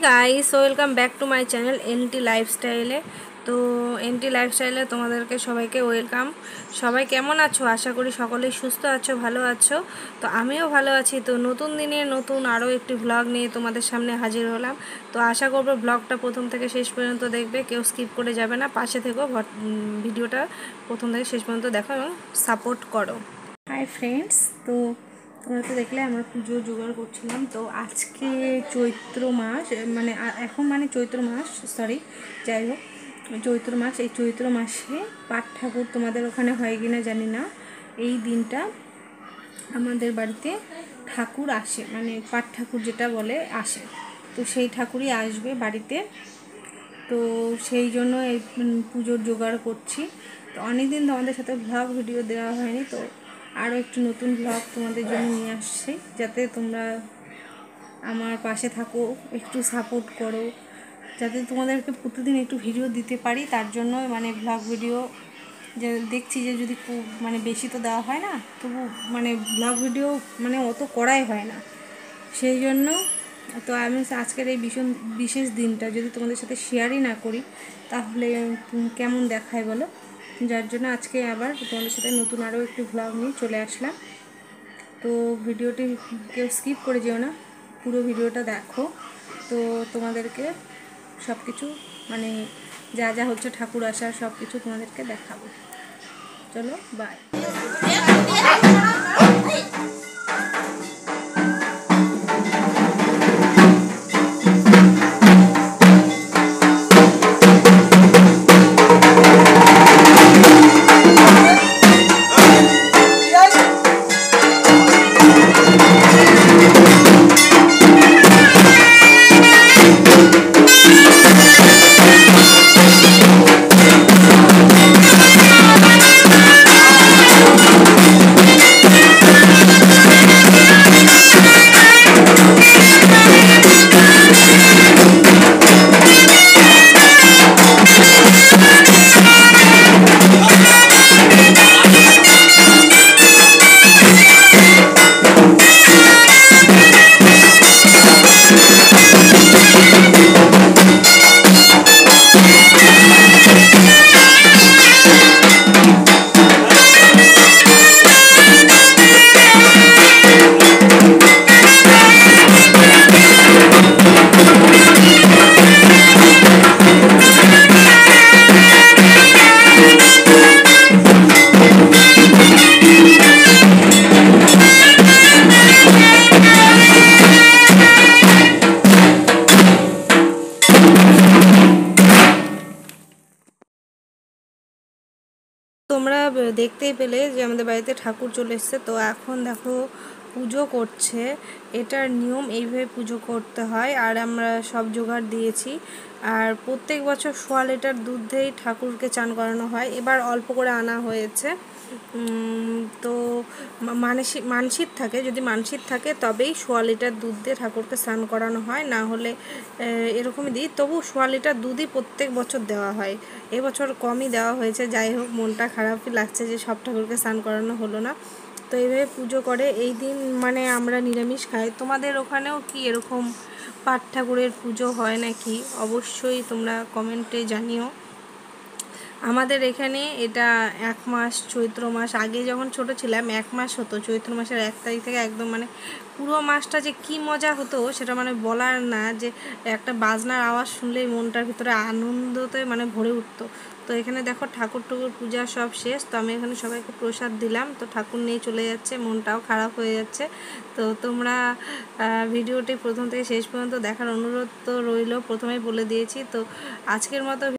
Guys welcome back to my channel NT লাইফস্টাইলে। তো এনটি লাইফস্টাইলে তোমাদেরকে সবাইকে ওয়েলকাম। সবাই কেমন আছো? আশা করি সকলেই সুস্থ আছো, ভালো আছো। তো আমিও ভালো আছি। তো নতুন দিনে নতুন আরও একটি ভ্লগ নিয়ে তোমাদের সামনে হাজির হলাম। তো আশা করবো ব্লগটা প্রথম থেকে শেষ পর্যন্ত দেখবে, কেউ স্কিপ করে যাবে না, পাশে থেকো, ভিডিওটা প্রথম থেকে শেষ পর্যন্ত দেখো এবং সাপোর্ট করো। হাই ফ্রেন্ডস, তো তোমরা তো দেখলে আমরা পুজো জোগাড় করছিলাম। তো আজকে চৈত্র মাস, মানে এখন মানে চৈত্র মাস, সরি, যাই হোক চৈত্র মাস। এই চৈত্র মাসে পাট ঠাকুর তোমাদের ওখানে হয় কিনা জানি না, এই দিনটা আমাদের বাড়িতে ঠাকুর আসে, মানে পাট ঠাকুর যেটা বলে আসে। তো সেই ঠাকুরই আসবে বাড়িতে। তো সেই জন্য এই পুজোর জোগাড় করছি। তো অনেক দিন তোমাদের সাথে ভ্লগ ভিডিও দেওয়া হয়নি, তো আরও একটু নতুন ভ্লগ তোমাদের জন্য নিয়ে আসছি, যাতে তোমরা আমার পাশে থাকো, একটু সাপোর্ট করো, যাতে তোমাদেরকে প্রতিদিন একটু ভিডিও দিতে পারি। তার জন্য মানে ভ্লগ ভিডিও যে দেখছি যে যদি খুব মানে বেশি তো দেওয়া হয় না, তবু মানে ভ্লগ ভিডিও মানে অত করাই হয় না, সেই জন্য। তো আমি আজকের এই বিশেষ দিনটা যদি তোমাদের সাথে শেয়ারই না করি তাহলে কেমন দেখায় বলো। যার জন্য আজকে আবার তোমাদের সাথে নতুন আরও একটি ভ্লগ নিয়ে চলে আসলাম। তো ভিডিওটি কেউ স্কিপ করে যেও না, পুরো ভিডিওটা দেখো। তো তোমাদেরকে সব কিছু মানে যা যা হচ্ছে ঠাকুর আসার সব কিছু তোমাদেরকে দেখাবো। চলো বাই। তোমরা দেখতেই পেলে যে আমাদের বাড়িতে ঠাকুর চলে এসছে। তো এখন দেখো পুজো করছে, এটার নিয়ম এইভাবে পুজো করতে হয়। আর আমরা সব জোগাড় দিয়েছি। আর প্রত্যেক বছর 1.5 লিটার দুধ দিয়েই ঠাকুরকে চান করানো হয়, এবার অল্প করে আনা হয়েছে। তো মানসিক থাকে, যদি মানসিক থাকে তবেই 1.5 লিটার দুধ দিয়ে ঠাকুরকে স্নান করানো হয়, না হলে এরকমই দিই। তবু 1.5 লিটার দুধই প্রত্যেক বছর দেওয়া হয়, এবছর কমই দেওয়া হয়েছে। যাই হোক, মনটা খারাপই লাগছে যে সব ঠাকুরকে স্নান করানো হলো না। তো এইভাবে পুজো করে এই দিন মানে আমরা নিরামিষ খাই। তোমাদের ওখানেও কি এরকম পাট ঠাকুরের পুজো হয় নাকি? অবশ্যই তোমরা কমেন্টে জানিও। আমাদের এখানে এটা 1 মাস, চৈত্র মাস, আগে যখন ছোট ছিলাম 1 মাস হতো, চৈত্র মাসের 1 তারিখ থেকে একদম মানে পুরো মাসটা যে কি মজা হতো সেটা মানে বলার না। যে একটা বাজনার আওয়াজ শুনলেই মনটার ভিতরে আনন্দতে মানে ভরে উঠতো। তো এখানে দেখো ঠাকুর পূজা সব শেষ। তো আমি এখানে সবাইকে প্রসাদ দিলাম, তো ঠাকুর নিয়ে চলে যাচ্ছে, মনটাও খারাপ হয়ে যাচ্ছে। তো তোমরা ভিডিওটি প্রথম থেকে শেষ পর্যন্ত দেখার অনুরোধ তো রইল, প্রথমেই বলে দিয়েছি। তো আজকের মতো